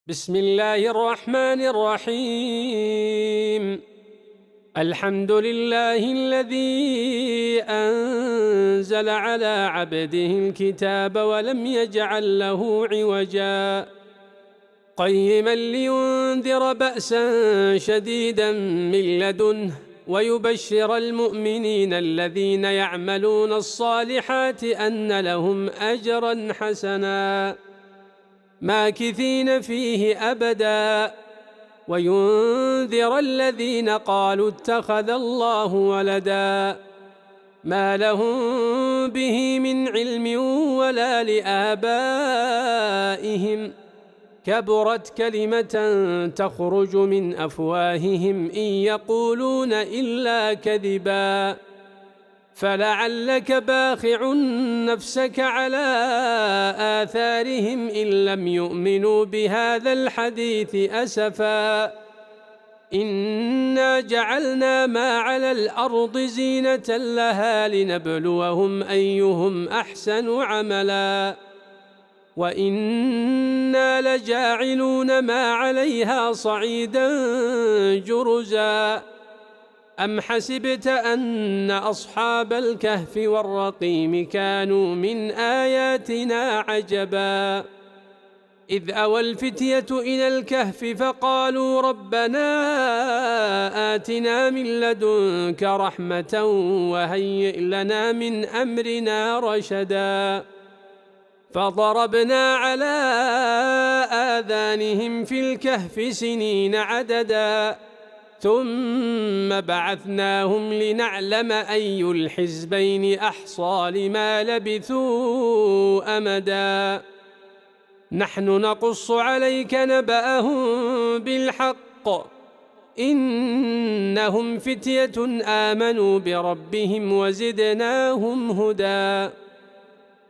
بسم الله الرحمن الرحيم. الحمد لله الذي أنزل على عبده الكتاب ولم يجعل له عوجا قيما لينذر بأسا شديدا من لدنه ويبشر المؤمنين الذين يعملون الصالحات أن لهم أجرا حسنا ماكثين فيه أبدا وينذر الذين قالوا اتخذ الله ولدا ما لهم به من علم ولا لآبائهم كبرت كلمة تخرج من أفواههم إن يقولون إلا كذبا فلعلك باخع نفسك على آثارهم إن لم يؤمنوا بهذا الحديث أسفا إنا جعلنا ما على الأرض زينة لها لنبلوهم أيهم أحسن عملا وإنا لجاعلون ما عليها صعيدا جرزا أم حسبت أن أصحاب الكهف والرقيم كانوا من آياتنا عجبا إذ أوى الفتية إلى الكهف فقالوا ربنا آتنا من لدنك رحمة وهيئ لنا من أمرنا رشدا فضربنا على آذانهم في الكهف سنين عددا ثم بعثناهم لنعلم أي الحزبين أحصى لما لبثوا أمدا نحن نقص عليك نبأهم بالحق إنهم فتية آمنوا بربهم وزدناهم هدى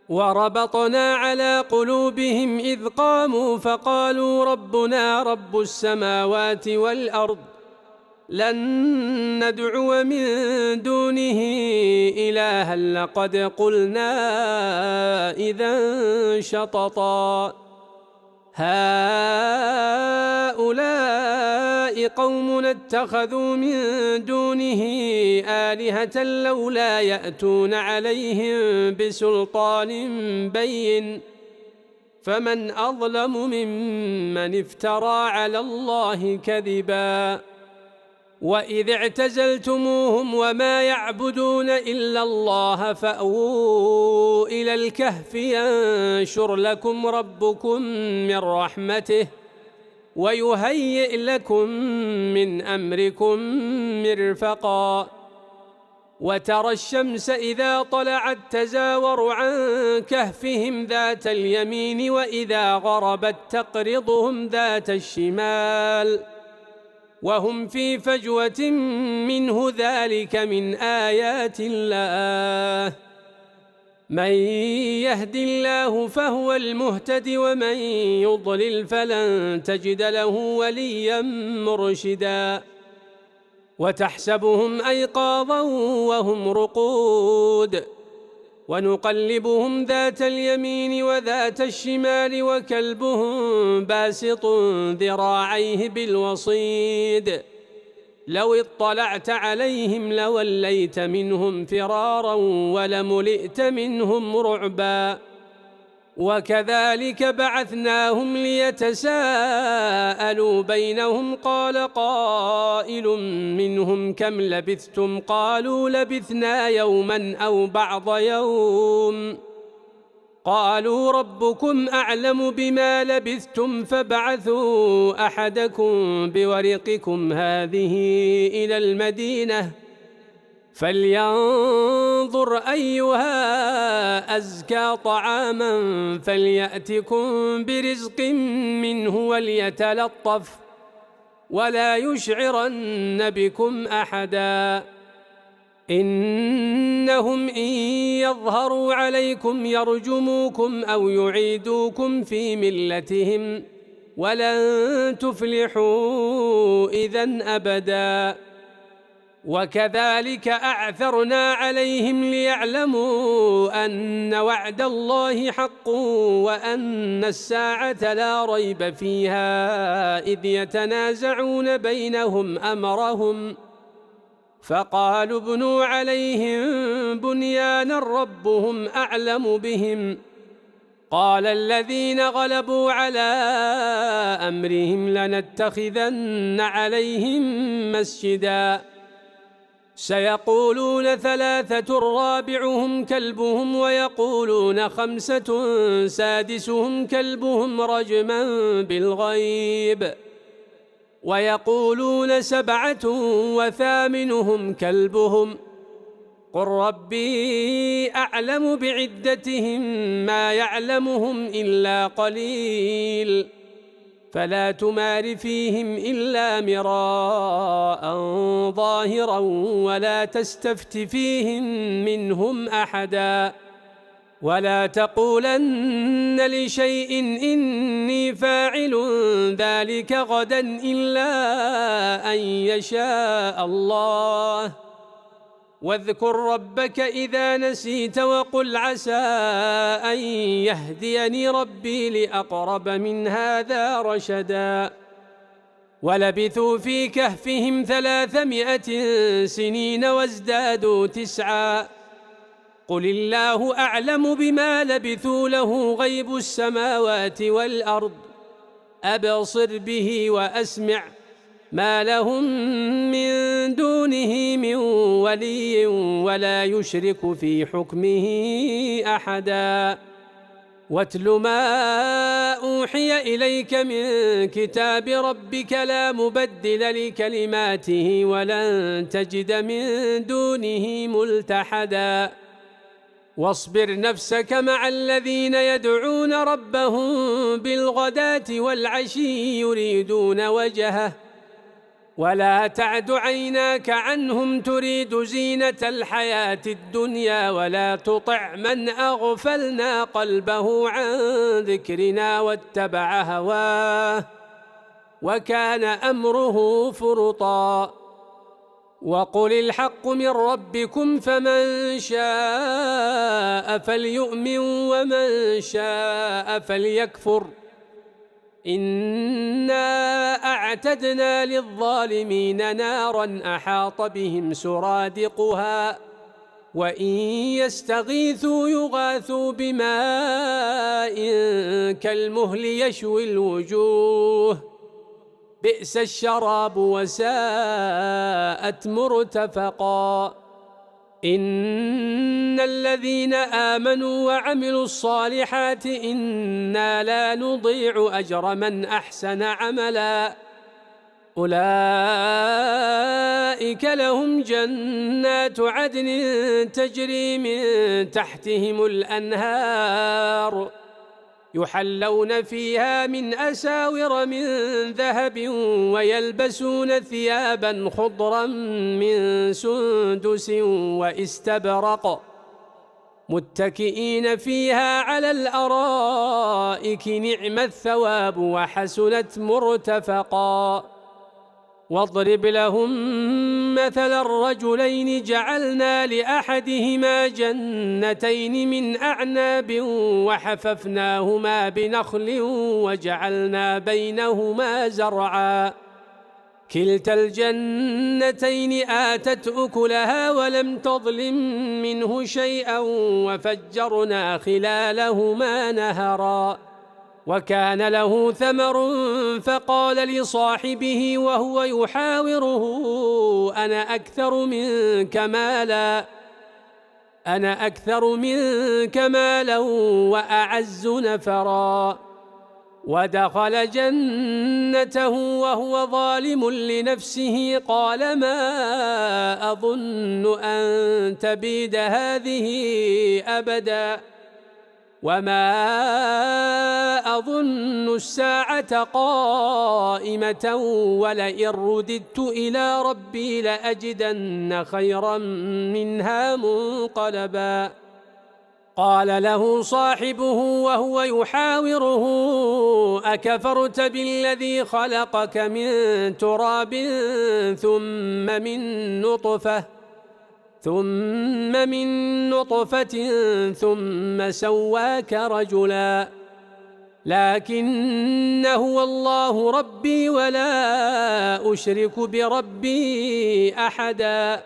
وربطنا على قلوبهم إذ قاموا فقالوا ربنا رب السماوات والأرض لن ندعو من دونه إلها لقد قلنا إذا شططا هؤلاء قومنا اتخذوا من دونه آلهة لولا يأتون عليهم بسلطان بين فمن أظلم ممن افترى على الله كذبا وإذ اعتزلتموهم وما يعبدون إلا الله فأووا إلى الكهف ينشر لكم ربكم من رحمته ويهيئ لكم من أمركم مرفقا وترى الشمس إذا طلعت تزاور عن كهفهم ذات اليمين وإذا غربت تقرضهم ذات الشمال وهم في فجوة منه ذلك من آيات الله من يهد الله فهو المهتد ومن يضلل فلن تجد له وليا مرشدا وتحسبهم أيقاظا وهم رقود ونقلبهم ذات اليمين وذات الشمال وكلبهم باسط ذراعيه بالوصيد لو اطلعت عليهم لوليت منهم فرارا ولملئت منهم رعبا وكذلك بعثناهم ليتساءلوا بينهم قال قائل منهم كم لبثتم قالوا لبثنا يوما أو بعض يوم قالوا ربكم أعلم بما لبثتم فابعثوا أحدكم بورقكم هذه إلى المدينة فلينظر أيها أزكى طعاما فليأتكم برزق منه وليتلطف ولا يشعرن بكم أحدا إنهم إن يظهروا عليكم يرجموكم أو يعيدوكم في ملتهم ولن تفلحوا إذن أبدا وكذلك أعثرنا عليهم ليعلموا أن وعد الله حق وأن الساعة لا ريب فيها إذ يتنازعون بينهم أمرهم فقالوا ابنوا عليهم بنيانا ربهم أعلم بهم قال الذين غلبوا على أمرهم لنتخذن عليهم مسجدا سيقولون ثلاثة رابعهم كلبهم ويقولون خمسة سادسهم كلبهم رجما بالغيب ويقولون سبعة وثامنهم كلبهم قل ربي أعلم بعدتهم ما يعلمهم إلا قليل فلا تمار فيهم إلا مراء ظاهرا ولا تستفت فيهم منهم أحدا ولا تقولن لشيء إني فاعل ذلك غدا إلا أن يشاء الله واذكر ربك إذا نسيت وقل عسى أن يهديني ربي لأقرب من هذا رشدا ولبثوا في كهفهم 300 سنين وازدادوا 9 قل الله أعلم بما لبثوا له غيب السماوات والأرض أبصر به وأسمع ما لهم من دونه من ولي ولا يشرك في حكمه أحدا واتل ما أوحي إليك من كتاب ربك لا مبدل لكلماته ولن تجد من دونه ملتحدا واصبر نفسك مع الذين يدعون ربهم بالغداة والعشي يريدون وجهه ولا تعد عيناك عنهم تريد زينة الحياة الدنيا ولا تطع من أغفلنا قلبه عن ذكرنا واتبع هواه وكان أمره فرطا وقل الحق من ربكم فمن شاء فليؤمن ومن شاء فليكفر إنا أعتدنا للظالمين نارا أحاط بهم سرادقها وإن يستغيثوا يغاثوا بماء كالمهل يشوي الوجوه بئس الشراب وساءت مرتفقا إن الذين آمنوا وعملوا الصالحات إنا لا نضيع أجر من أحسن عملا أولئك لهم جنات عدن تجري من تحتهم الأنهار يحلون فيها من أساور من ذهب ويلبسون ثيابا خضرا من سندس واستبرق متكئين فيها على الأرائك نعم الثواب وحسنت مرتفقا واضرب لهم مثل الرجلين جعلنا لأحدهما جنتين من أعناب وحففناهما بنخل وجعلنا بينهما زرعا كلتا الجنتين آتت أكلها ولم تظلم منه شيئا وفجرنا خلالهما نهرا وكان له ثمر فقال لصاحبه وهو يحاوره أنا أكثر منك مالا وأعز نفرا ودخل جنته وهو ظالم لنفسه قال ما أظن أن تبيد هذه أبدا وما أظن الساعة قائمة ولئن رددت إلى ربي لأجدن خيرا منها منقلبا قال له صاحبه وهو يحاوره: أكفرت بالذي خلقك من تراب ثم من نطفة ثم سواك رجلا لكن هو الله ربي ولا أشرك بربي أحدا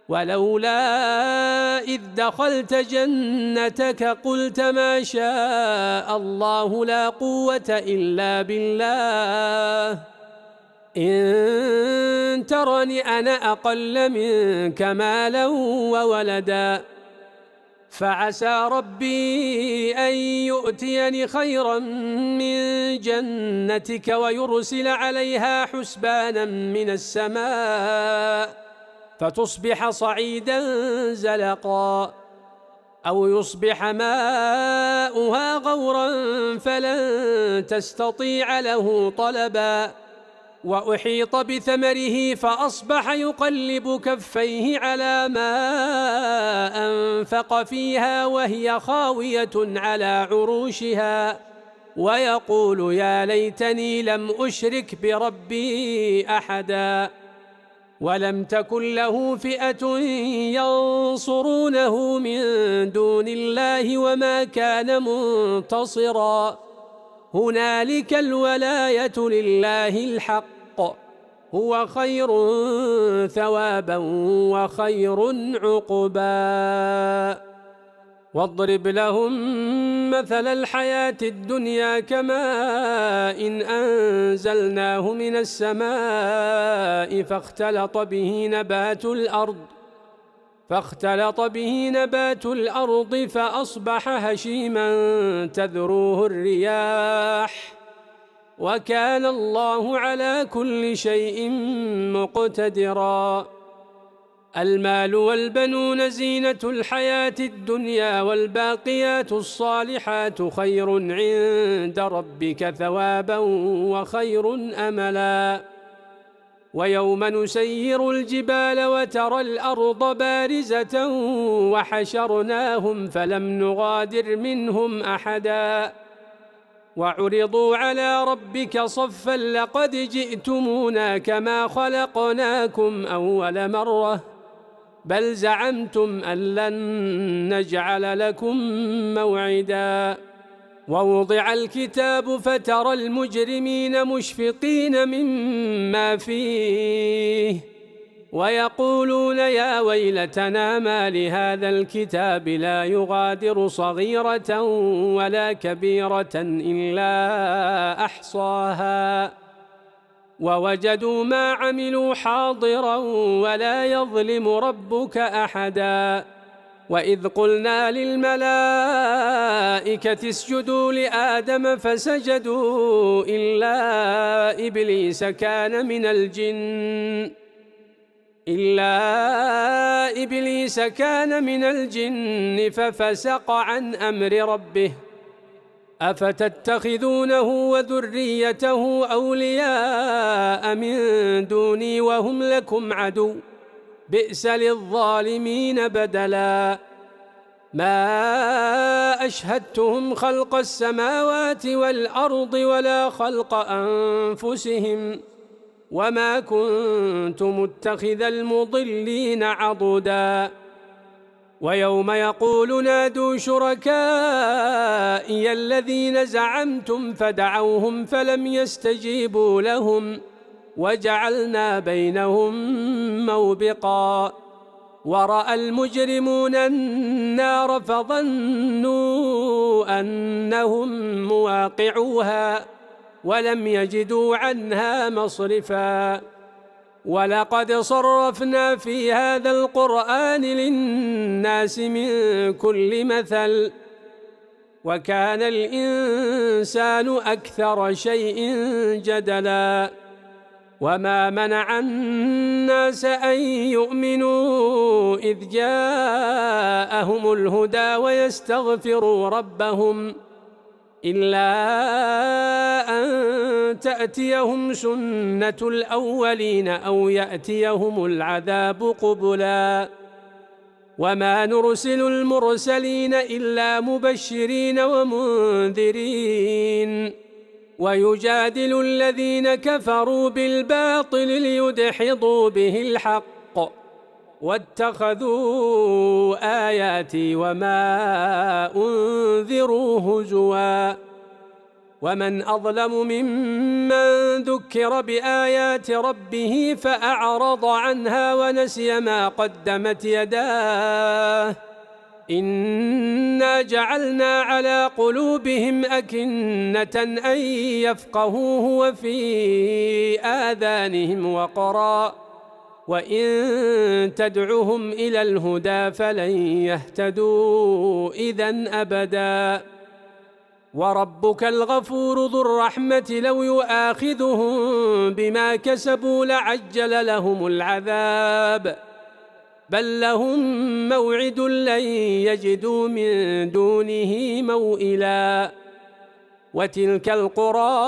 ولولا إذ دخلت جنتك قلت ما شاء الله لا قوة إلا بالله إن ترني أنا أقل منك مالا وولدا فعسى ربي أن يؤتيني خيرا من جنتك ويرسل عليها حسبانا من السماء فتصبح صعيدا زلقا أو يصبح ماؤها غورا فلن تستطيع له طلبا وأحيط بثمره فأصبح يقلب كفيه على ما أنفق فيها وهي خاوية على عروشها ويقول يا ليتني لم أشرك بربي أحدا ولم تكن له فئة ينصرونه من دون الله وما كان منتصرا هنالك الولاية لله الحق هو خير ثوابا وخير عقبا واضرب لهم مثل الحياة الدنيا كماء إن أنزلناه من السماء فاختلط به نبات الأرض فأصبح هشيما تذروه الرياح وكان الله على كل شيء مقتدرا المال والبنون زينة الحياة الدنيا والباقيات الصالحات خير عند ربك ثوابا وخير أملا ويوم نسير الجبال وترى الأرض بارزة وحشرناهم فلم نغادر منهم أحدا وعرضوا على ربك صفا لقد جئتمونا كما خلقناكم أول مرة بل زعمتم أن لن نجعل لكم موعدا ووضع الكتاب فترى المجرمين مشفقين مما فيه ويقولون يا ويلتنا ما لهذا الكتاب لا يغادر صغيرة ولا كبيرة إلا أحصاها ووجدوا ما عملوا حاضرا ولا يظلم ربك أحدا وإذ قلنا للملائكة اسجدوا لآدم فسجدوا إلا إبليس كان من الجن ففسق عن أمر ربه أفتتخذونه وذريته أولياء من دوني وهم لكم عدو بئس للظالمين بدلا ما أشهدتهم خلق السماوات والأرض ولا خلق أنفسهم وما كنت متخذ المضلين عضدا ويوم يقول نادوا شركائي الذين زعمتم فدعوهم فلم يستجيبوا لهم وجعلنا بينهم موبقا ورأى المجرمون النار فظنوا أنهم مواقعوها ولم يجدوا عنها مصرفا ولقد صرفنا في هذا القرآن للناس من كل مثل وكان الإنسان أكثر شيء جدلا وما منع الناس أن يؤمنوا إذ جاءهم الهدى ويستغفروا ربهم إلا أن تأتيهم سنة الأولين أو يأتيهم العذاب قبلا وما نرسل المرسلين إلا مبشرين ومنذرين ويجادل الذين كفروا بالباطل ليدحضوا به الحق واتخذوا آياتي وما أنذروا هزوا ومن أظلم ممن ذكر بآيات ربه فأعرض عنها ونسي ما قدمت يداه إنا جعلنا على قلوبهم أكنة أن يفقهوه وفي آذانهم وقرا وإن تدعهم إلى الهدى فلن يهتدوا إذن أبدا وربك الغفور ذو الرحمة لو يؤاخذهم بما كسبوا لعجل لهم العذاب بل لهم موعد لن يجدوا من دونه موئلا وتلك القرى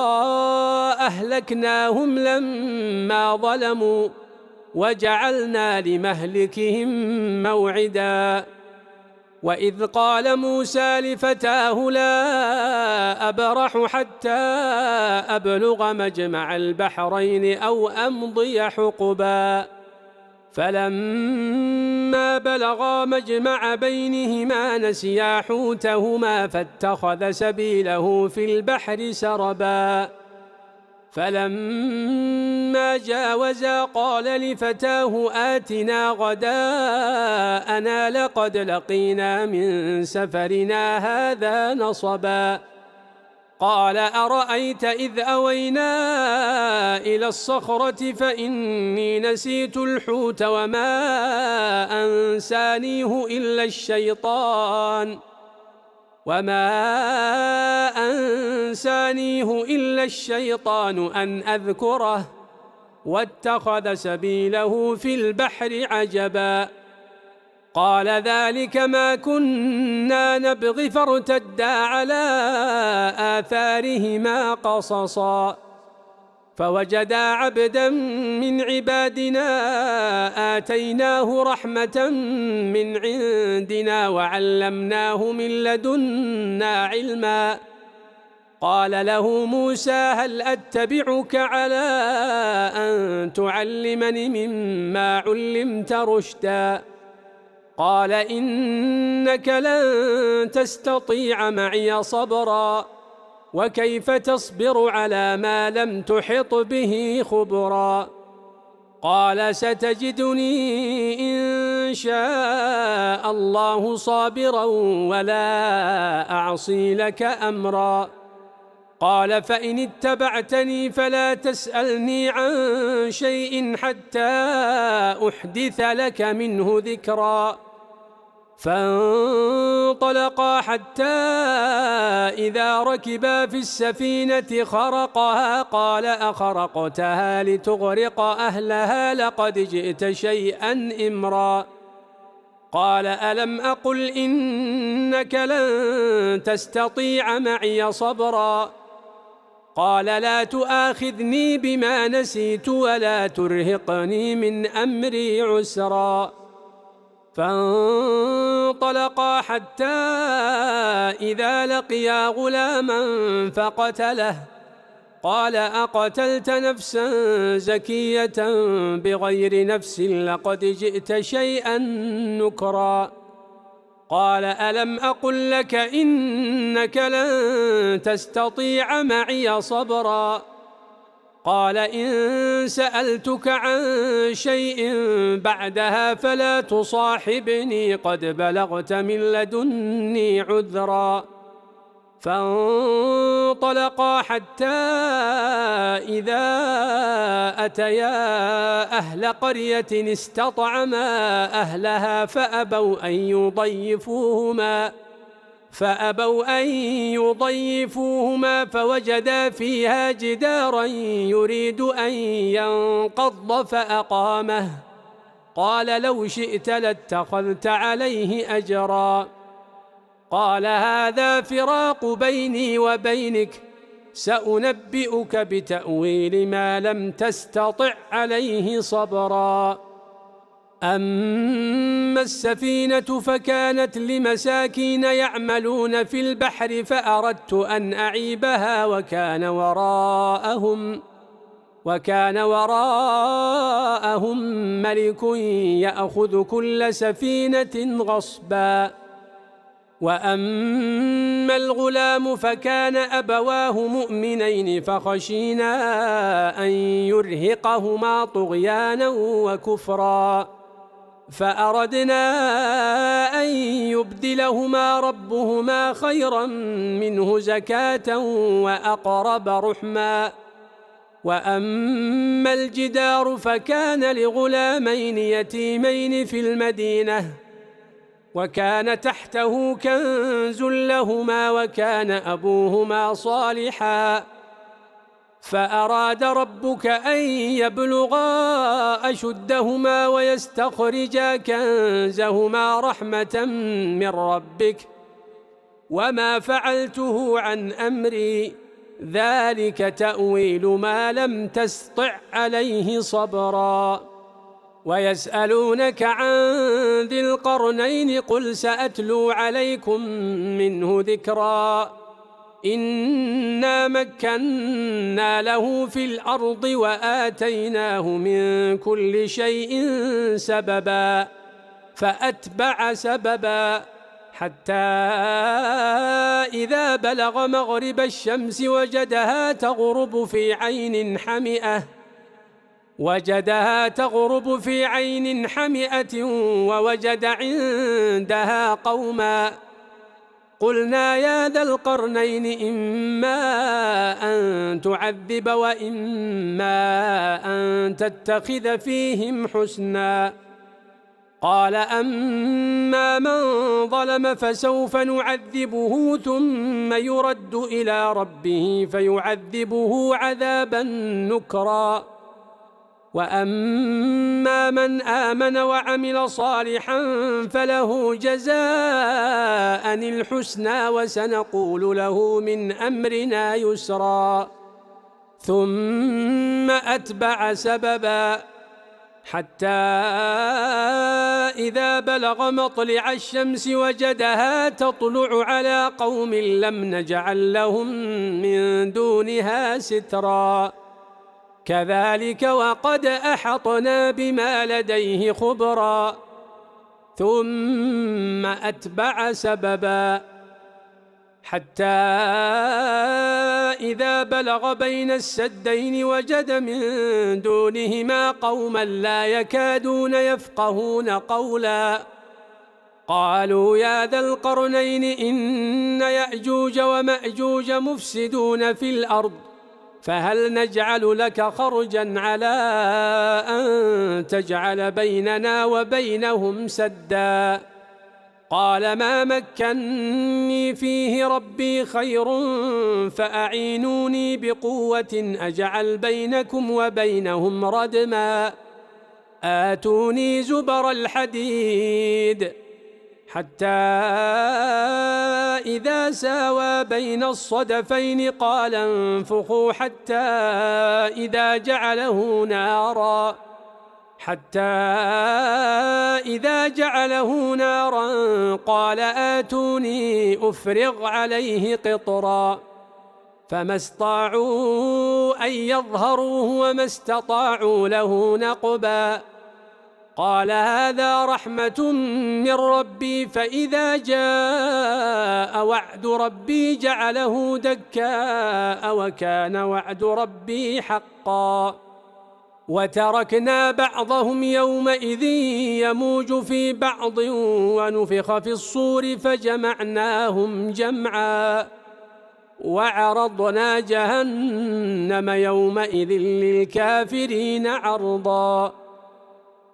أهلكناهم لما ظلموا وجعلنا لمهلكهم موعدا وإذ قال موسى لفتاه لا أبرح حتى أبلغ مجمع البحرين أو أمضي حقبا فلما بلغا مجمع بينهما نسيا حوتهما فاتخذ سبيله في البحر سربا فلما جاوزا قال لفتاه آتنا غداءنا لقد لقينا من سفرنا هذا نصبا قال أرأيت إذ أوينا إلى الصخرة فإني نسيت الحوت وما أنسانيه إلا الشيطان أن أذكره واتخذ سبيله في البحر عجبا قال ذلك ما كنا نبغي فارتدا على آثارهما قصصا فوجدا عبدا من عبادنا آتيناه رحمة من عندنا وعلمناه من لدنا علما قال له موسى هل أتبعك على أن تعلمني مما علمت رشدا قال إنك لن تستطيع معي صبرا وكيف تصبر على ما لم تحط به خبرا قال ستجدني إن شاء الله صابرا ولا أعصي لك أمرا قال فإن اتبعتني فلا تسألني عن شيء حتى أحدث لك منه ذكرا فانطلقا حتى إذا ركبا في السفينة خرقها قال أخرقتها لتغرق أهلها لقد جئت شيئا إمرا قال ألم أقل إنك لن تستطيع معي صبرا قال لا تؤاخذني بما نسيت ولا ترهقني من أمري عسرا فانطلقا حتى إذا لقيا غلاما فقتله قال أقتلت نفسا زكية بغير نفس لقد جئت شيئا نكرا قال ألم أقل لك إنك لن تستطيع معي صبرا قال إن سألتك عن شيء بعدها فلا تصاحبني قد بلغت من لدني عذرا فانطلقا حتى إذا أتيا أهل قرية استطعما أهلها فأبوا أن يضيفوهما فوجدا فيها جدارا يريد أن ينقض فأقامه قال لو شئت لاتخذت عليه أجرا قال هذا فراق بيني وبينك سأنبئك بتأويل ما لم تستطع عليه صبرا أما السفينة فكانت لمساكين يعملون في البحر فأردت أن أعيبها وكان وراءهم ملك يأخذ كل سفينة غصبا. وأما الغلام فكان أبواه مؤمنين فخشينا أن يرهقهما طغيانا وكفرا فأردنا أن يبدلهما ربهما خيرا منه زكاة وأقرب رحما. وأما الجدار فكان لغلامين يتيمين في المدينة وكان تحته كنز لهما وكان أبوهما صالحا فأراد ربك أن يبلغا أشدهما ويستخرجا كنزهما رحمة من ربك وما فعلته عن أمري ذلك تأويل ما لم تستطع عليه صبرا. ويسألونك عن ذي القرنين قل سأتلو عليكم منه ذكرا. إنا مكنا له في الأرض وآتيناه من كل شيء سببا فأتبع سببا حتى إذا بلغ مغرب الشمس وجدها تغرب في عين حمئة ووجد عندها قوما قلنا يا ذا القرنين إما أن تعذب وإما أن تتخذ فيهم حسنا. قال أما من ظلم فسوف نعذبه ثم يرد إلى ربه فيعذبه عذابا نكرا. وأما من آمن وعمل صالحا فله جزاء الحسنى وسنقول له من أمرنا يسرا. ثم أتبع سببا حتى إذا بلغ مطلع الشمس وجدها تطلع على قوم لم نجعل لهم من دونها سترا. كذلك وقد أحطنا بما لديه خبرا. ثم أتبع سببا حتى إذا بلغ بين السدين وجد من دونهما قوما لا يكادون يفقهون قولا. قالوا يا ذا القرنين إن يأجوج ومأجوج مفسدون في الأرض فهل نجعل لك خرجا على أن تجعل بيننا وبينهم سدا. قال ما مكني فيه ربي خير فأعينوني بقوة أجعل بينكم وبينهم ردما. آتوني زبر الحديد حتى إذا ساوى بين الصدفين قال انفخوا حتى إذا جعله نارا قال آتوني أفرغ عليه قطرا. فما استطاعوا أن يظهروه وما استطاعوا له نقبا. قال هذا رحمة من ربي فإذا جاء وعد ربي جعله دكاء وكان وعد ربي حقا. وتركنا بعضهم يومئذ يموج في بعض ونفخ في الصور فجمعناهم جمعا. وعرضنا جهنم يومئذ للكافرين عرضا.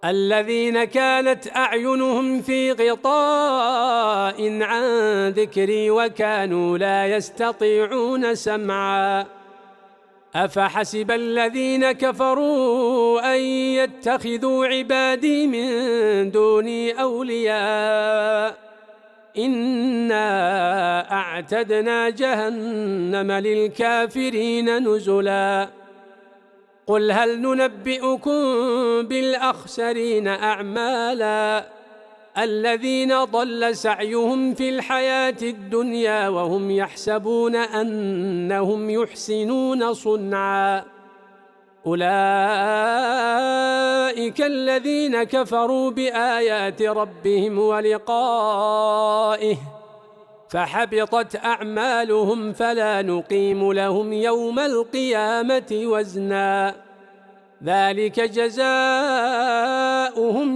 الذين كانت أعينهم في غطاء عن ذكري وكانوا لا يستطيعون سمعا. أفحسب الذين كفروا أن يتخذوا عبادي من دوني أولياء إنا أعتدنا جهنم للكافرين نزلا. قل هل ننبئكم بالأخسرين أعمالا الذين ضل سعيهم في الحياة الدنيا وهم يحسبون أنهم يحسنون صنعا أولئك الذين كفروا بآيات ربهم ولقائه فحبطت أعمالهم فلا نقيم لهم يوم القيامة وزنا ذلك جزاؤهم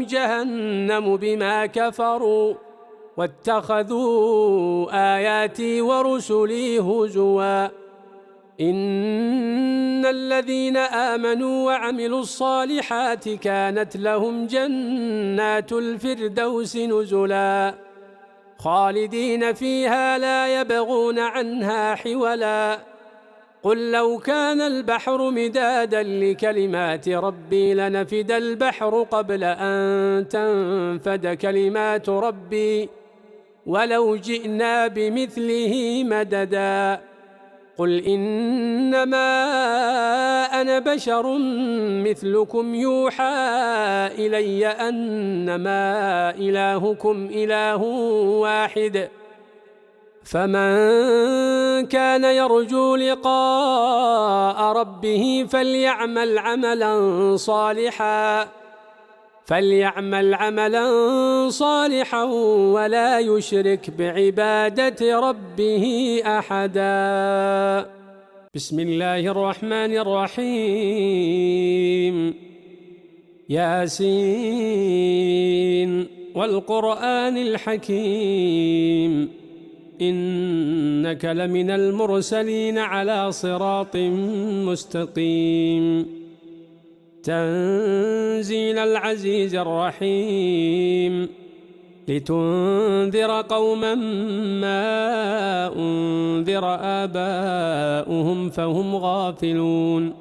جهنم بما كفروا واتخذوا آياتي ورسلي هزوا إن الذين آمنوا وعملوا الصالحات كانت لهم جنات الفردوس نزلا خالدين فيها لا يبغون عنها حولا قل لو كان البحر مدادا لكلمات ربي لنفد البحر قبل أن تنفد كلمات ربي ولو جئنا بمثله مددا قل إنما أنا بشر مثلكم يوحى إلي أنما إلهكم إله واحد فمن كان يرجو لقاء ربه فليعمل عملا صالحا ولا يشرك بعبادة ربه أحدا بسم الله الرحمن الرحيم ياسين والقرآن الحكيم إنك لمن المرسلين على صراط مستقيم تنزيل العزيز الرحيم لتنذر قوما ما أنذر آباؤهم فهم غافلون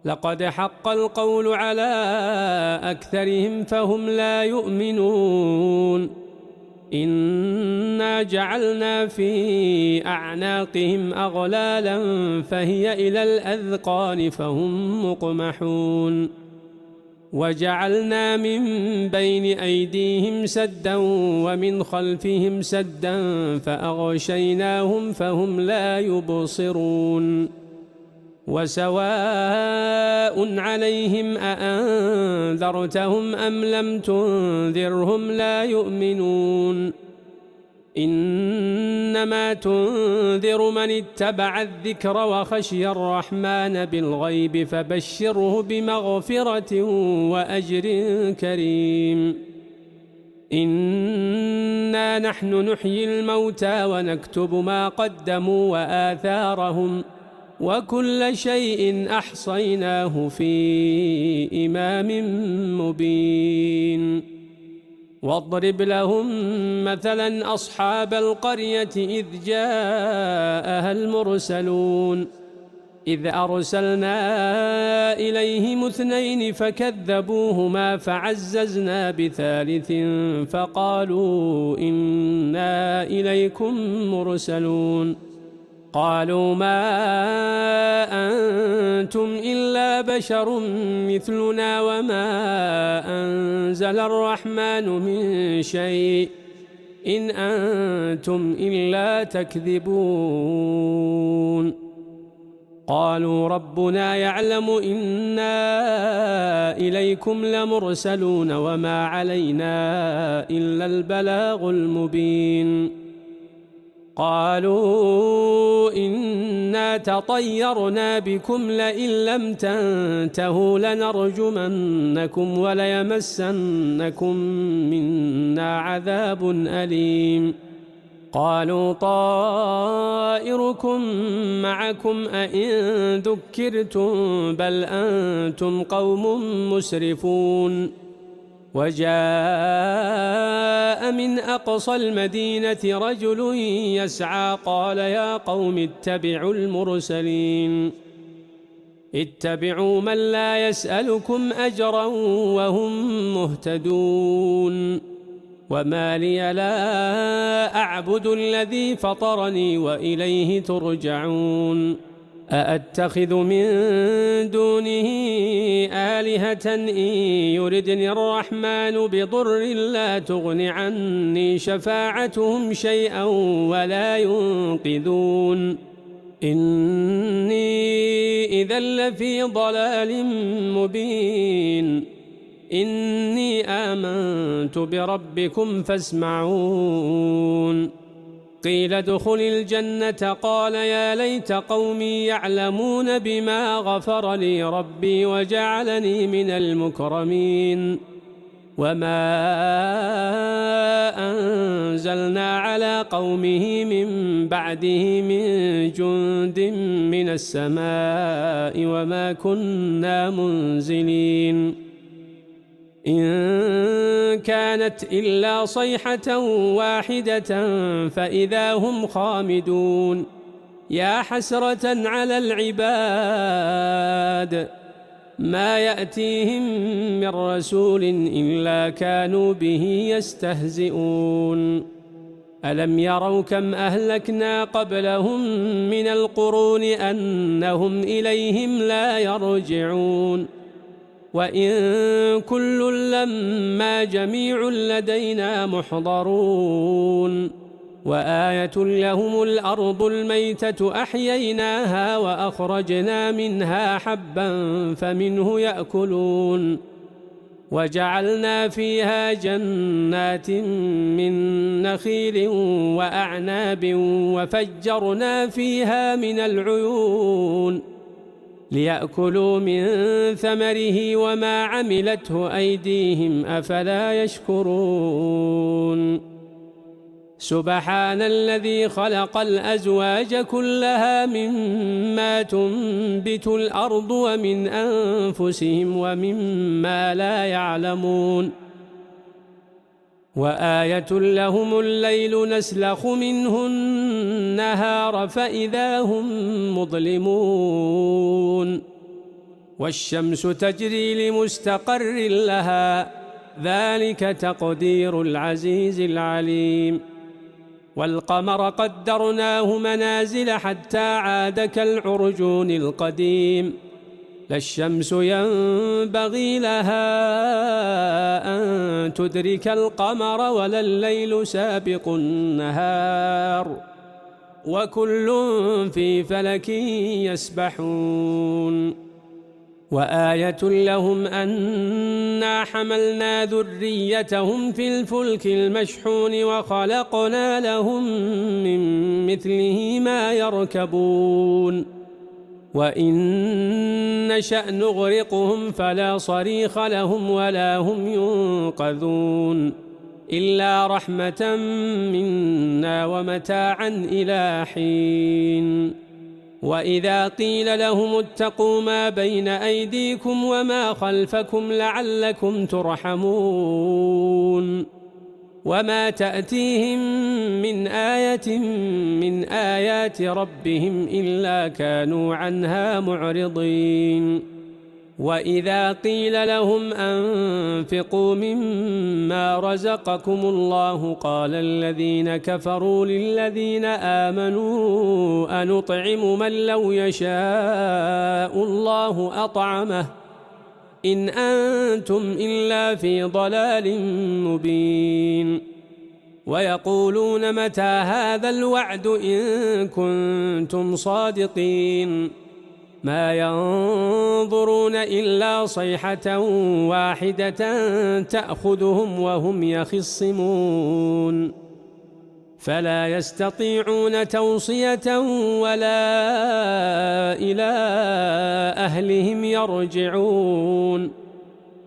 لقد حق القول على أكثرهم فهم لا يؤمنون إنا جعلنا في أعناقهم أغلالا فهي إلى الأذقان فهم مقمحون وجعلنا من بين أيديهم سدا ومن خلفهم سدا فأغشيناهم فهم لا يبصرون وسواء عليهم أأنذرتهم أم لم تنذرهم لا يؤمنون إنما تنذر من اتبع الذكر وخشي الرحمن بالغيب فبشره بمغفرة وأجر كريم إنا نحن نحيي الموتى ونكتب ما قدموا وآثارهم وكل شيء أحصيناه في إمام مبين واضرب لهم مثلا أصحاب القرية إذ جاءها المرسلون إذ أرسلنا إليهم 2 فكذبوهما فعززنا ب3 فقالوا إنا إليكم مرسلون قالوا ما أنتم إلا بشر مثلنا وما أنزل الرحمن من شيء إن أنتم إلا تكذبون قالوا ربنا يعلم إنا إليكم لمرسلون وما علينا إلا البلاغ المبين قالوا إنا تطيرنا بكم لئن لم تنتهوا لنرجمنكم وليمسنكم منا عذاب أليم قالوا طائركم معكم أئن ذكرتم بل أنتم قوم مسرفون وجاء من أقصى المدينة رجل يسعى قال يا قوم اتبعوا المرسلين اتبعوا من لا يسألكم أجرا وهم مهتدون وما لي لا أعبد الذي فطرني وإليه ترجعون أأتخذ من دونه آلهة إن يردني الرحمن بضر لا تغن عني شفاعتهم شيئا ولا ينقذون إني إذا لفي ضلال مبين إني آمنت بربكم فاسمعون قيل ادخل الجنة قال يا ليت قومي يعلمون بما غفر لي ربي وجعلني من المكرمين وما أنزلنا على قومه من بعده من جند من السماء وما كنا منزلين إن كانت إلا صيحة واحدة فإذا هم خامدون يا حسرة على العباد ما يأتيهم من رسول إلا كانوا به يستهزئون ألم يروا كم أهلكنا قبلهم من القرون أنهم إليهم لا يرجعون وإن كل لما جميع لدينا محضرون وآية لهم الأرض الميتة أحييناها وأخرجنا منها حبا فمنه يأكلون وجعلنا فيها جنات من نخيل وأعناب وفجرنا فيها من العيون ليأكلوا من ثمره وما عملته أيديهم أفلا يشكرون سبحان الذي خلق الأزواج كلها مما تنبت الأرض ومن أنفسهم ومما لا يعلمون وآية لهم الليل نسلخ منه النهار فإذا هم مظلمون والشمس تجري لمستقر لها ذلك تقدير العزيز العليم والقمر قدرناه منازل حتى عاد كالعرجون القديم لا الشمس ينبغي لها أن تدرك القمر ولا الليل سابق النهار وكل في فلك يسبحون وآية لهم أنا حملنا ذريتهم في الفلك المشحون وخلقنا لهم من مثله ما يركبون وإن نشأ نغرقهم فلا صريخ لهم ولا هم ينقذون إلا رحمة منا ومتاعا إلى حين وإذا قيل لهم اتقوا ما بين أيديكم وما خلفكم لعلكم ترحمون وما تأتيهم من آية من آيات ربهم إلا كانوا عنها معرضين وإذا قيل لهم أنفقوا مما رزقكم الله قال الذين كفروا للذين آمنوا أنطعم من لو يشاء الله أطعمه إن أنتم إلا في ضلال مبين ويقولون متى هذا الوعد إن كنتم صادقين ما ينظرون إلا صيحة واحدة تأخذهم وهم يخصمون فلا يستطيعون توصية ولا إلى أهلهم يرجعون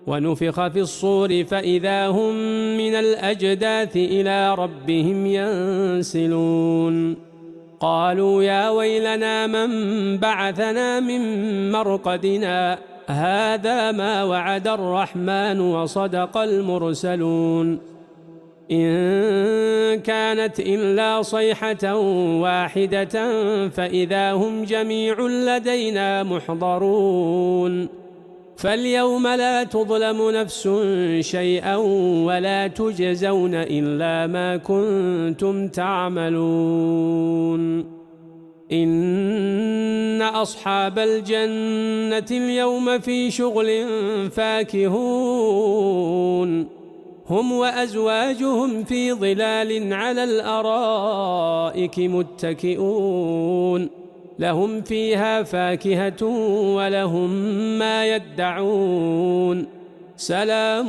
ونفخ في الصور فإذا هم من الأجداث إلى ربهم ينسلون قالوا يا ويلنا من بعثنا من مرقدنا هذا ما وعد الرحمن وصدق المرسلون إن كانت إلا صيحة واحدة فإذا هم جميع لدينا محضرون فاليوم لا تظلم نفس شيئا ولا تجزون إلا ما كنتم تعملون إن أصحاب الجنة اليوم في شغل فاكهون هم وأزواجهم في ظلال على الأرائك متكئون لهم فيها فاكهة ولهم ما يدعون سلام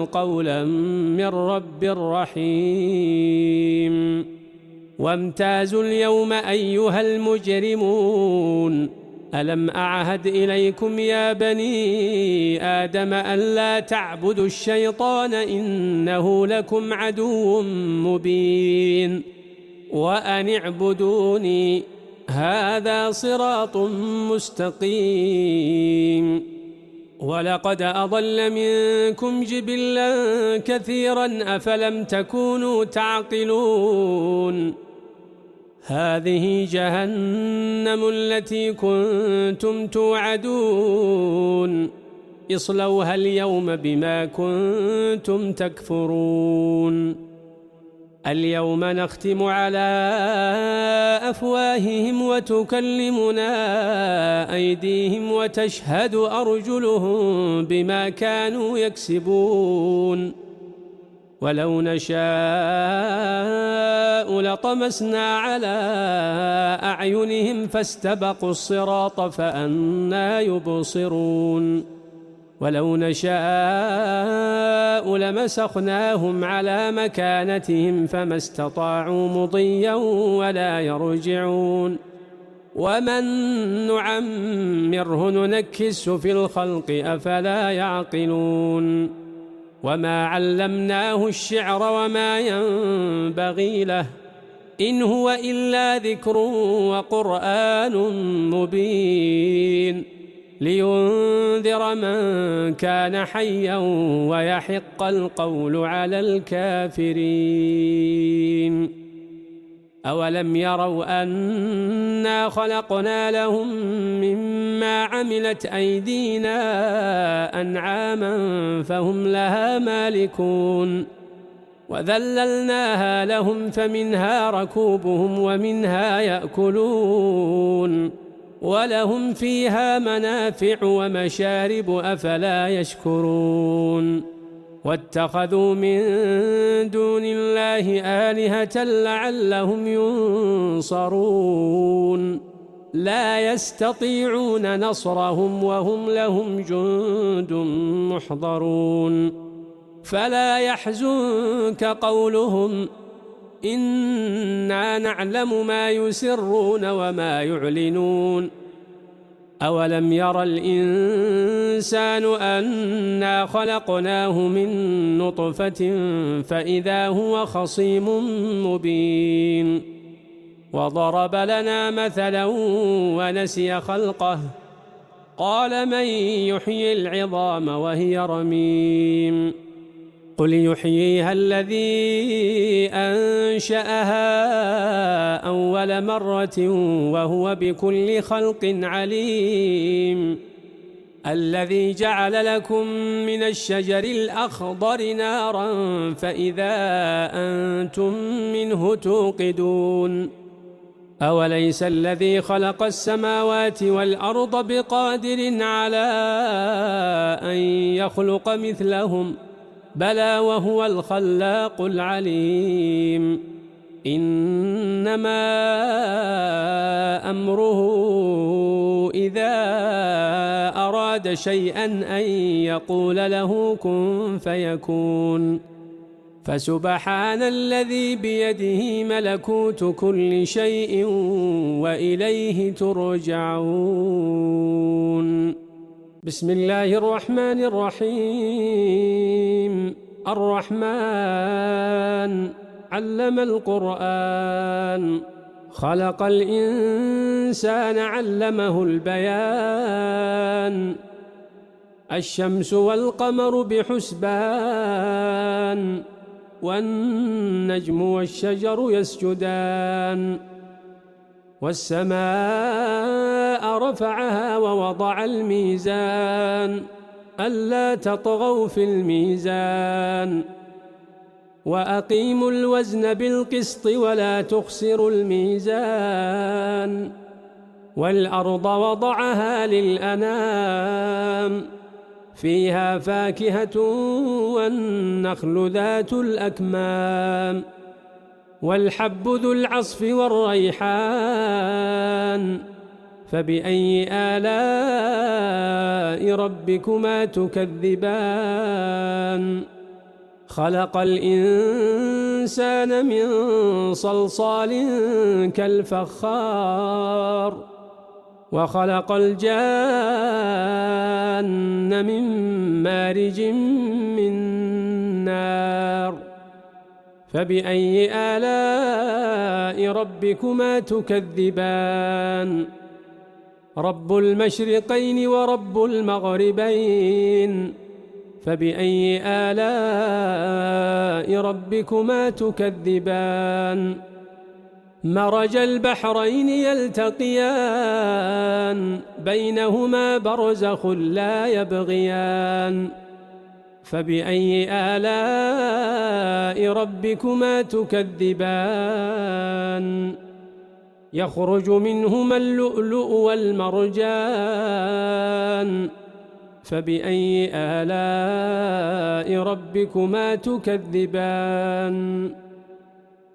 قولا من رب رحيم وامتازوا اليوم أيها المجرمون ألم أعهد إليكم يا بني آدم ألا تعبدوا الشيطان إنه لكم عدو مبين وأن اعبدوني هذا صراط مستقيم ولقد أضل منكم جبلا كثيرا أفلم تكونوا تعقلون هذه جهنم التي كنتم توعدون اصلوها اليوم بما كنتم تكفرون اليوم نختم على أفواههم وتكلمنا أيديهم وتشهد أرجلهم بما كانوا يكسبون ولو نشاء لطمسنا على أعينهم فاستبقوا الصراط فأنى يبصرون ولو نشاء لمسخناهم على مكانتهم فما استطاعوا مضيا ولا يرجعون ومن نعمره ننكسه في الخلق أفلا يعقلون وما علمناه الشعر وما ينبغي له إن هو إلا ذكر وقرآن مبين لينذر من كان حيا ويحق القول على الكافرين أولم يروا أنا خلقنا لهم مما عملت أيدينا أنعاما فهم لها مالكون وذللناها لهم فمنها ركوبهم ومنها يأكلون ولهم فيها منافع ومشارب أفلا يشكرون واتخذوا من دون الله آلهة لعلهم ينصرون لا يستطيعون نصرهم وهم لهم جند محضرون فلا يحزنك قولهم إنا نعلم ما يسرون وما يعلنون أولم ير الإنسان أنا خلقناه من نطفة فإذا هو خصيم مبين وضرب لنا مثلا ونسي خلقه قال من يحيي العظام وهي رميم قل يحييها الذي أنشأها أول مرة وهو بكل خلق عليم الذي جعل لكم من الشجر الأخضر نارا فإذا أنتم منه توقدون أوليس الذي خلق السماوات والأرض بقادر على أن يخلق مثلهم بلى وهو الخلاق العليم إنما أمره إذا أراد شيئا أن يقول له كن فيكون فسبحان الذي بيده ملكوت كل شيء وإليه ترجعون بسم الله الرحمن الرحيم الرحمن علم القرآن خلق الإنسان علمه البيان الشمس والقمر بحسبان والنجم والشجر يسجدان والسماء رفعها ووضع الميزان ألا تطغوا في الميزان وأقيموا الوزن بالقسط ولا تخسروا الميزان والأرض وضعها للأنام فيها فاكهة والنخل ذات الأكمام والحب ذو العصف والريحان فبأي آلاء ربكما تكذبان خلق الإنسان من صلصال كالفخار وخلق الجان من مارج من نار فبأي آلاء ربكما تكذبان رب المشرقين ورب المغربين فبأي آلاء ربكما تكذبان مرج البحرين يلتقيان بينهما برزخ لا يبغيان فبأي آلاء ربكما تكذبان يخرج منهما اللؤلؤ والمرجان فبأي آلاء ربكما تكذبان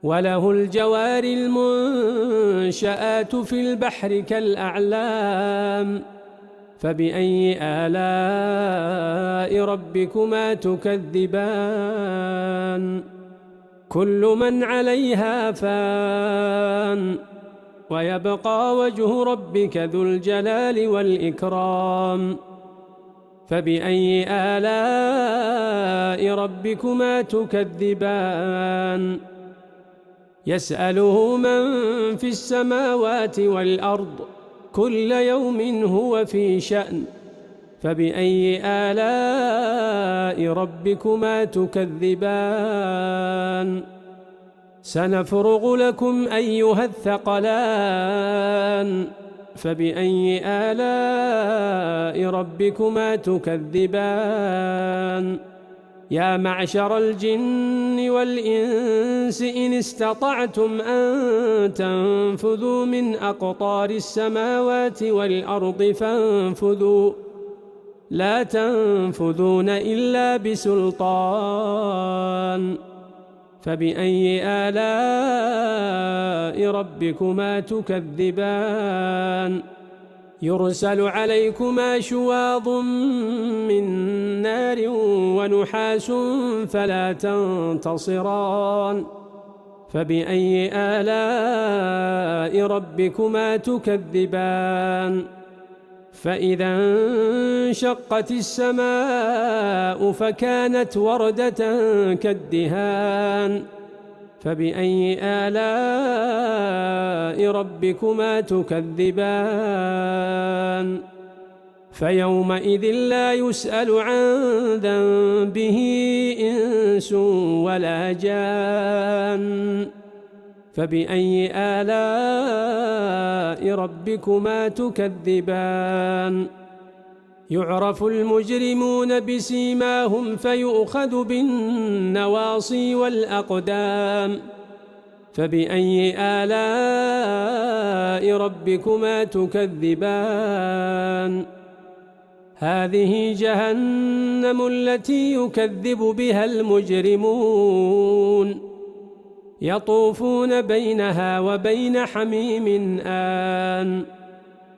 وله الجوار المنشآت في البحر كالأعلام فبأي آلاء ربكما تكذبان كل من عليها فان ويبقى وجه ربك ذو الجلال والإكرام فبأي آلاء ربكما تكذبان يسأله من في السماوات والأرض كل يوم هو في شأن فبأي آلاء ربكما تكذبان سنفرغ لكم أيها الثقلان فبأي آلاء ربكما تكذبان يا معشر الجن والإنس إن استطعتم أن تنفذوا من أقطار السماوات والأرض فانفذوا لا تنفذون إلا بسلطان فبأي آلاء ربكما تكذبان يرسل عليكما شواظ من نار ونحاس فلا تنتصران فبأي آلاء ربكما تكذبان فإذا انشقت السماء فكانت وردة كالدهان فبأي آلاء ربكما تكذبان فيومئذ لا يسأل عن ذنبه إنس ولا جان فبأي آلاء ربكما تكذبان يعرف المجرمون بسيماهم فيؤخذ بالنواصي والأقدام فبأي آلاء ربكما تكذبان هذه جهنم التي يكذب بها المجرمون يطوفون بينها وبين حميم آن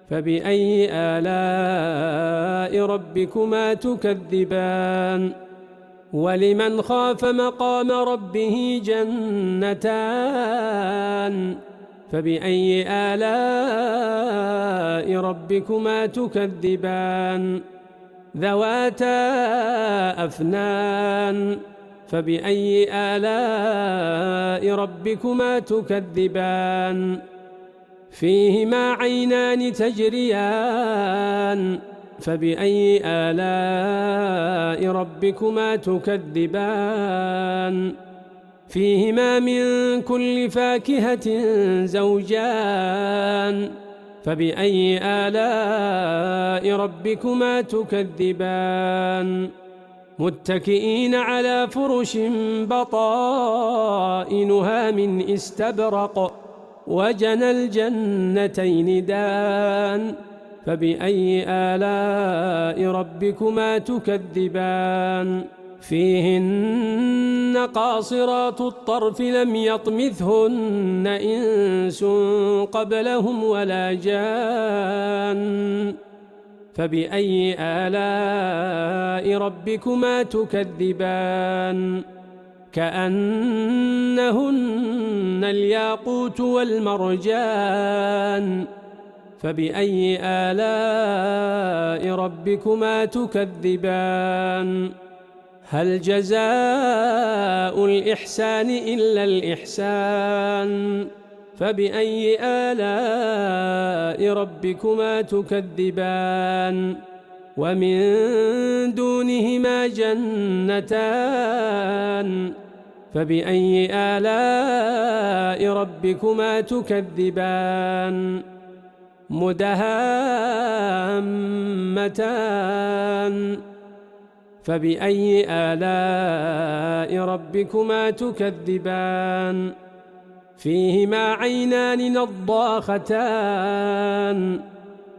فبأي آلاء ربكما تكذبان ولمن خاف مقام ربه جنتان فبأي آلاء ربكما تكذبان ذواتا أفنان فبأي آلاء ربكما تكذبان فيهما عينان تجريان فبأي آلاء ربكما تكذبان فيهما من كل فاكهة زوجان فبأي آلاء ربكما تكذبان متكئين على فرش بطائنها من استبرق وجنى الجنتين دان فبأي آلاء ربكما تكذبان فيهن قاصرات الطرف لم يطمثهن إنس قبلهم ولا جان فبأي آلاء ربكما تكذبان كأنهن الياقوت والمرجان فبأي آلاء ربكما تكذبان هل جزاء الإحسان إلا الإحسان فبأي آلاء ربكما تكذبان ومن دونهما جنتان فبأي آلاء ربكما تكذبان مدهامتان فبأي آلاء ربكما تكذبان فيهما عينان نضاختان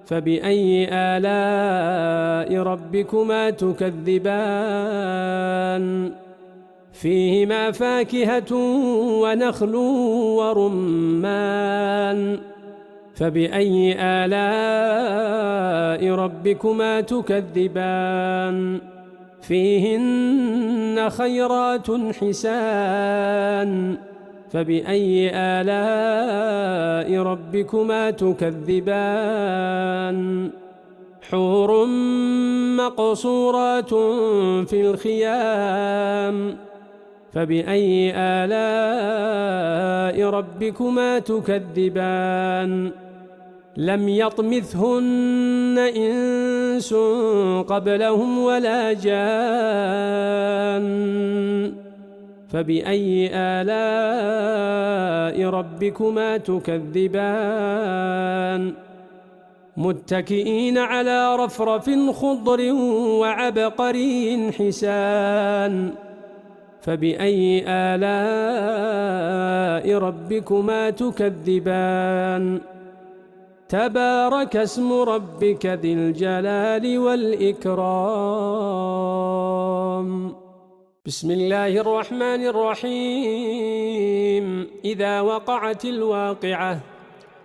فبأي آلاء ربكما تكذبان فيهما فاكهة ونخل ورمان فبأي آلاء ربكما تكذبان فيهن خيرات حسان فبأي آلاء ربكما تكذبان حور مقصورات في الخيام فبأي آلاء ربكما تكذبان لم يطمثهن إنس قبلهم ولا جان فبأي آلاء ربكما تكذبان متكئين على رفرف خضر وعبقري حسان فبأي آلاء ربكما تكذبان تبارك اسم ربك ذي الجلال والإكرام بسم الله الرحمن الرحيم إذا وقعت الواقعة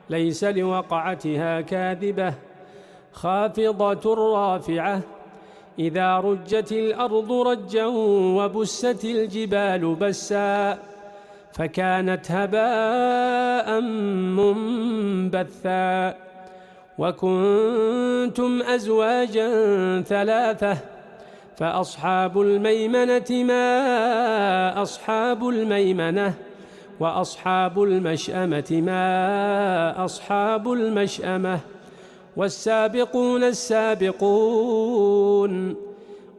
ليس لوقعتها كاذبة خافضة رافعة إذا رجت الأرض رجا وبست الجبال بسا فكانت هباء منبثا وكنتم أزواجا ثلاثة فأصحاب الميمنة ما أصحاب الميمنة وأصحاب المشأمة ما أصحاب المشأمة والسابقون السابقون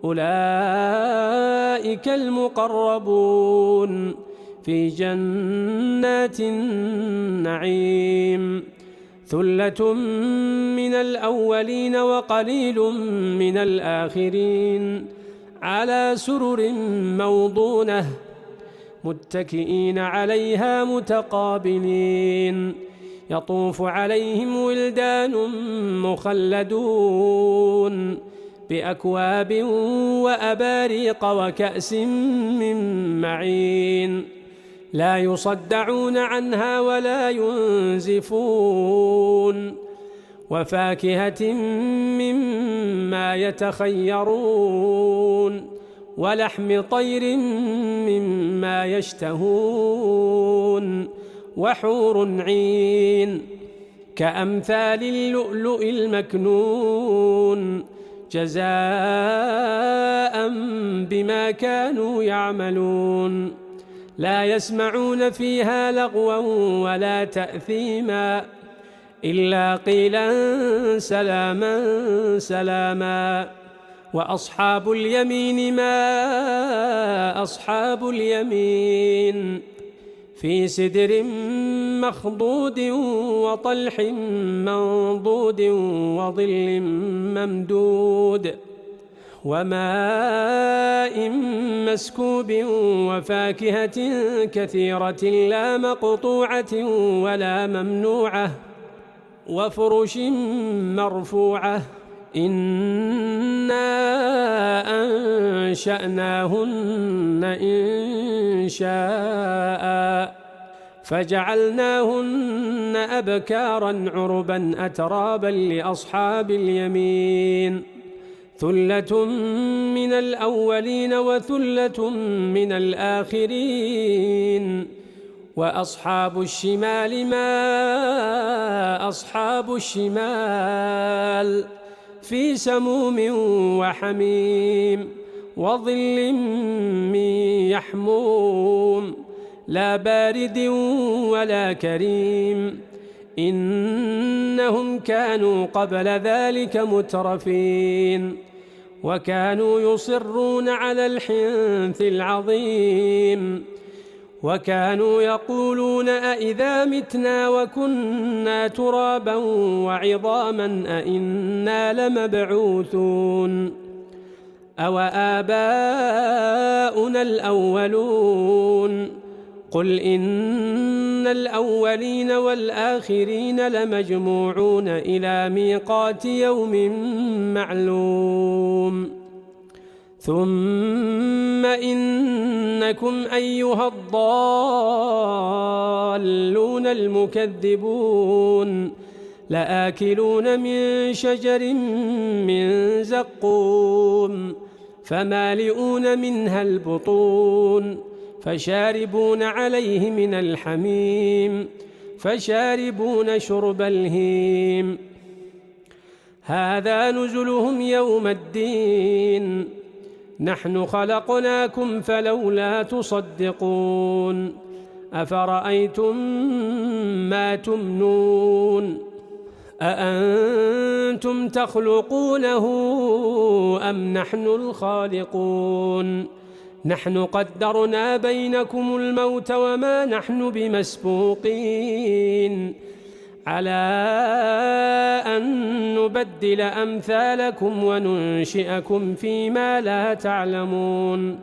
أولئك المقربون في جنات النعيم ثلة من الأولين وقليل من الآخرين على سرر موضونة متكئين عليها متقابلين يطوف عليهم ولدان مخلدون بأكواب وأباريق وكأس من معين لا يصدعون عنها ولا ينزفون وفاكهة مما يتخيرون ولحم طير مما يشتهون وحور عين كأمثال اللؤلؤ المكنون جزاء بما كانوا يعملون لا يسمعون فيها لغوا ولا تأثيما إلا قيلا سلاما سلاما وأصحاب اليمين ما أصحاب اليمين في سدر مخضود وطلح منضود وظل ممدود وماء مسكوب وفاكهة كثيرة لا مقطوعة ولا ممنوعة وفرش مرفوعة إنا أنشأناهن إنشاء فجعلناهن أبكارا عربا أترابا لأصحاب اليمين ثلة من الأولين وثلة من الآخرين وأصحاب الشمال ما أصحاب الشمال في سموم وحميم وظل من يحموم لا بارد ولا كريم إنهم كانوا قبل ذلك مترفين وكانوا يصرون على الحنث العظيم وكانوا يقولون أئذا متنا وكنا ترابا وعظاما أئنا لمبعوثون أو آباؤنا الأولون قل إن الأولين والآخرين لمجموعون إلى ميقات يوم معلوم ثم إنكم أيها الضالون المكذبون لآكلون من شجر من زقوم فمالئون منها البطون فشاربون عليه من الحميم فشاربون شرب الهيم هذا نزلهم يوم الدين نحن خلقناكم فلولا تصدقون أفرأيتم ما تمنون أأنتم تخلقونه أم نحن الخالقون نحن قدرنا بينكم الموت وما نحن بمسبوقين على أن نبدل أمثالكم وننشئكم فيما لا تعلمون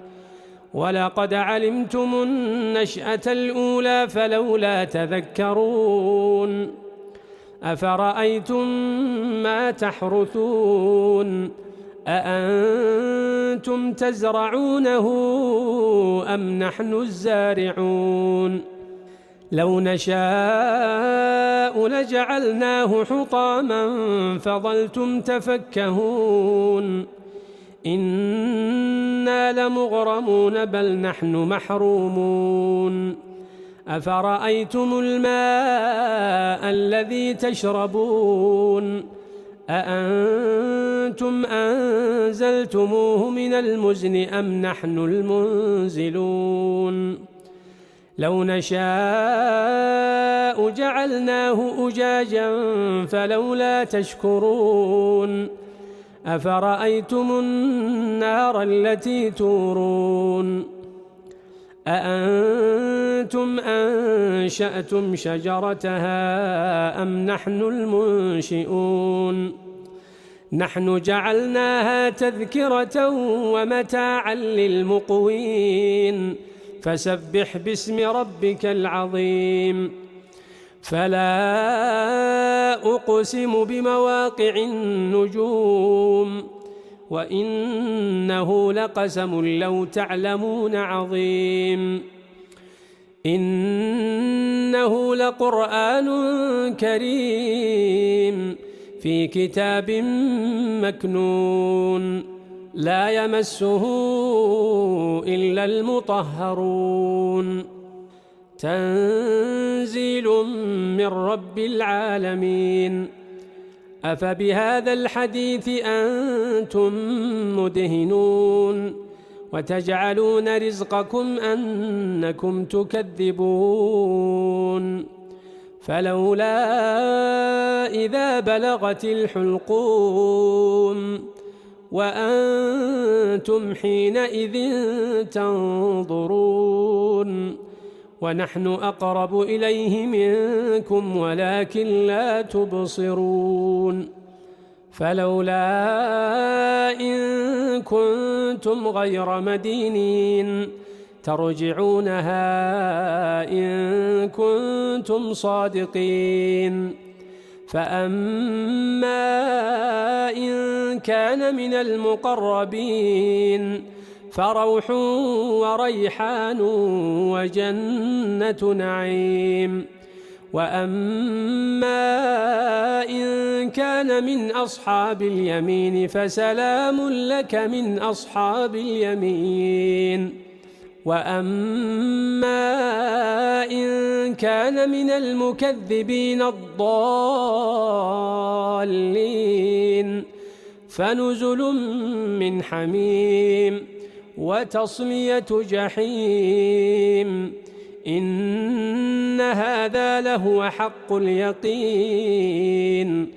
ولقد علمتم النشأة الأولى فلولا تذكرون أفرأيتم ما تحرثون أأنتم تزرعونه أم نحن الزارعون لو نشاء لجعلناه حطاما فظلتم تفكهون إنا لمغرمون بل نحن محرومون أفرأيتم الماء الذي تشربون أأنتم أنزلتموه من المزن أم نحن المنزلون لو نشاء جعلناه أجاجا فلولا تشكرون أفرأيتم النار التي تورون أأنتم أنشأتم شجرتها أم نحن المنشئون نحن جعلناها تذكرة ومتاعا للمقوين فسبح باسم ربك العظيم فلا أقسم بمواقع النجوم وإنه لقسم لو تعلمون عظيم إنه لقرآن كريم في كتاب مكنون لا يمسه إلا المطهرون تنزيل من رب العالمين أفبهذا الحديث أنتم مدهنون وتجعلون رزقكم أنكم تكذبون فلولا إذا بلغت الحلقوم وأنتم حينئذ تنظرون ونحن أقرب إليه منكم ولكن لا تبصرون فلولا إن كنتم غير مدينين ترجعونها إن كنتم صادقين. فأما إن كان من المقربين فروح وريحان وجنة نعيم. وأما إن كان من أصحاب اليمين فسلام لك من أصحاب اليمين. وأما إن كان من المكذبين الضالين فنزل من حميم وتصلية جحيم. إن هذا لهو حق اليقين.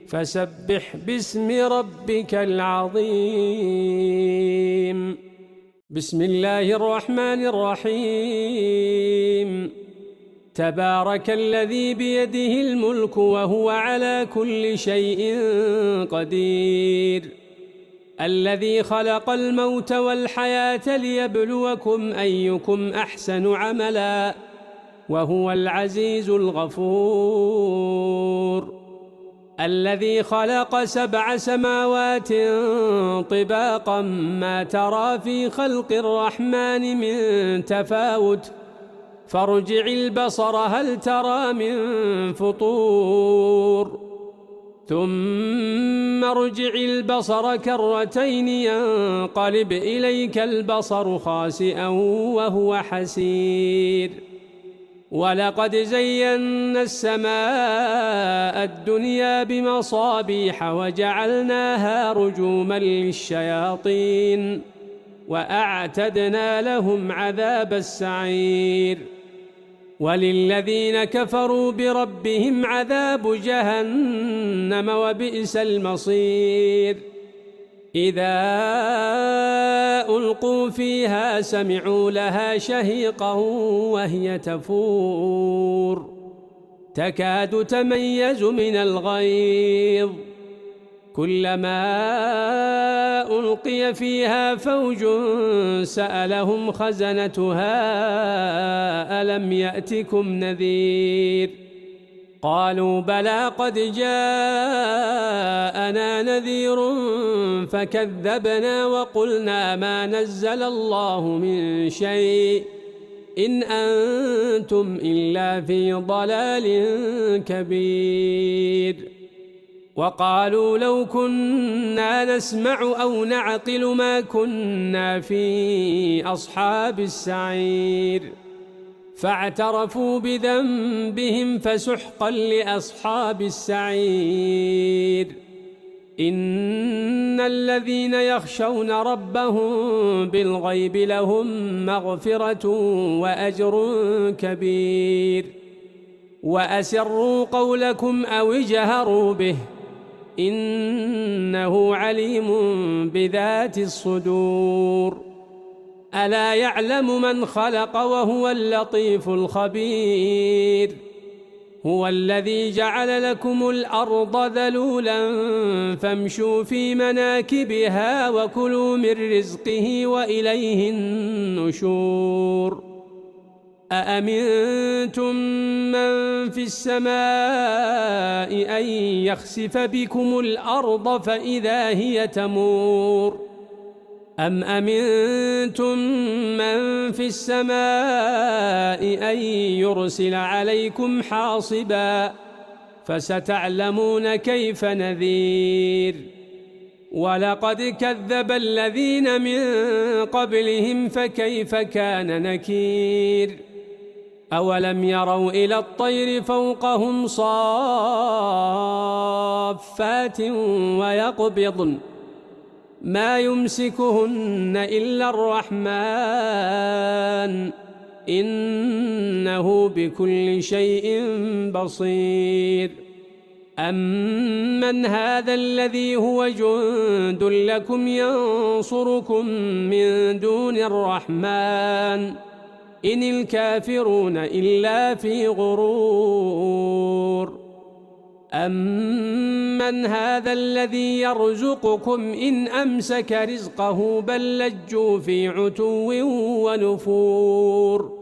فسبح باسم ربك العظيم. بسم الله الرحمن الرحيم. تبارك الذي بيده الملك وهو على كل شيء قدير، الذي خلق الموت والحياة ليبلوكم أيكم أحسن عملا، وهو العزيز الغفور. الذي خلق 7 سماوات طباقا ما ترى في خلق الرحمن من تفاوت، فارجع البصر هل ترى من فطور، ثم ارجع البصر كرتين ينقلب إليك البصر خاسئا وهو حسير. ولقد زينا السماء الدنيا بمصابيح وجعلناها رجوما للشياطين وأعتدنا لهم عذاب السعير. وللذين كفروا بربهم عذاب جهنم وبئس المصير. إذا ألقوا فيها سمعوا لها شهيقا وهي تفور تكاد تميز من الغيظ، كلما ألقي فيها فوج سألهم خزنتها ألم يأتكم نذير؟ قالوا بلى قد جاءنا نذير فكذبنا وقلنا ما نزل الله من شيء إن أنتم إلا في ضلال كبير. وقالوا لو كنا نسمع أو نعقل ما كنا في أصحاب السعير. فاعترفوا بذنبهم فسحقا لأصحاب السعير. إن الذين يخشون ربهم بالغيب لهم مغفرة وأجر كبير. وأسروا قولكم أو اجهروا به إنه عليم بذات الصدور. ألا يعلم من خلق وهو اللطيف الخبير. هو الذي جعل لكم الأرض ذلولا فامشوا في مناكبها وكلوا من رزقه وإليه النشور. أأمنتم من في السماء أن يخسف بكم الأرض فإذا هي تمور أم أمنتم من في السماء أن يرسل عليكم حاصبا فستعلمون كيف نذير. ولقد كذب الذين من قبلهم فكيف كان نكير. أولم يروا إلى الطير فوقهم صافات ويقبضن ما يمسكهن إلا الرحمن إنه بكل شيء بصير. أمن هذا الذي هو جند لكم ينصركم من دون الرحمن إن الكافرون إلا في غرور. أَمَّنْ هَذَا الَّذِي يَرْزُقُكُمْ إِنْ أَمْسَكَ رِزْقَهُ بَل لَّجُّوا فِي عُتُوٍّ وَنُفُورٍ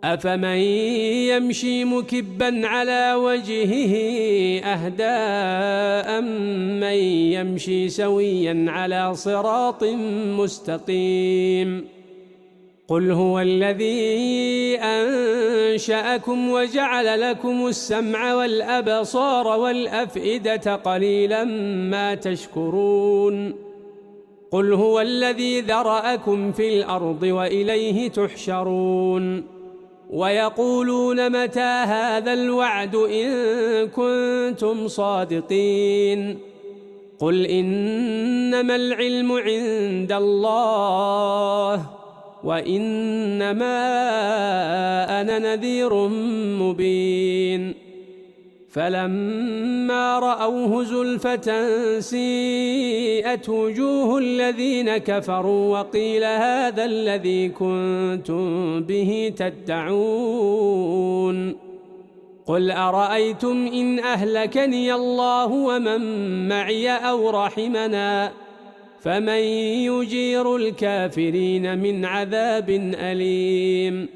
أَفَمَن يَمْشِي مُكِبًّا عَلَى وَجْهِهِ أَهْدَىٰ أَمَّن يَمْشِي سَوِيًّا عَلَى صِرَاطٍ مُّسْتَقِيمٍ قُلْ هُوَ الَّذِي أَنشَأَكُمْ وَجَعَلَ لَكُمُ السَّمْعَ وَالْأَبْصَارَ وَالْأَفْئِدَةَ قَلِيلًا مَّا تَشْكُرُونَ قُلْ هُوَ الَّذِي ذَرَأَكُمْ فِي الْأَرْضِ وَإِلَيْهِ تُحْشَرُونَ وَيَقُولُونَ مَتَىٰ هَٰذَا الْوَعْدُ إِن كُنتُمْ صَادِقِينَ قُلْ إِنَّمَا الْعِلْمُ عِندَ اللَّهِ وَإِنَّمَا أَنَا نَذِيرٌ مُّبِينٌ فَلَمَّا رَأَوْهُ زُلْفَةً سِيئَتْ وُجُوهُ الَّذِينَ كَفَرُوا وَقِيلَ هَٰذَا الَّذِي كُنتُم بِهِ تَدَّعُونَ قُلْ أَرَأَيْتُمْ إِنْ أَهْلَكَنِيَ اللَّهُ وَمَن مَّعِيَ أَوْ رَحِمَنَا فَمَن يُجِيرُ الْكَافِرِينَ مِنْ عَذَابٍ أَلِيمٍ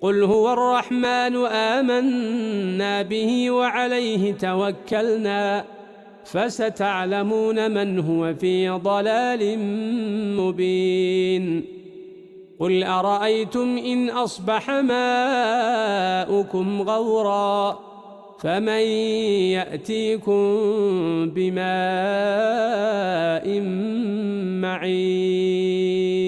قُلْ هُوَ الرَّحْمَٰنُ آمَنَّا بِهِ وَعَلَيْهِ تَوَكَّلْنَا فَسَتَعْلَمُونَ مَنْ هُوَ فِي ضَلَالٍ مُّبِينٍ قُلْ أَرَأَيْتُمْ إِنْ أَصْبَحَ مَاؤُكُمْ غَوْرًا فَمَن يَأْتِيكُم بِمَاءٍ مَّعِينٍ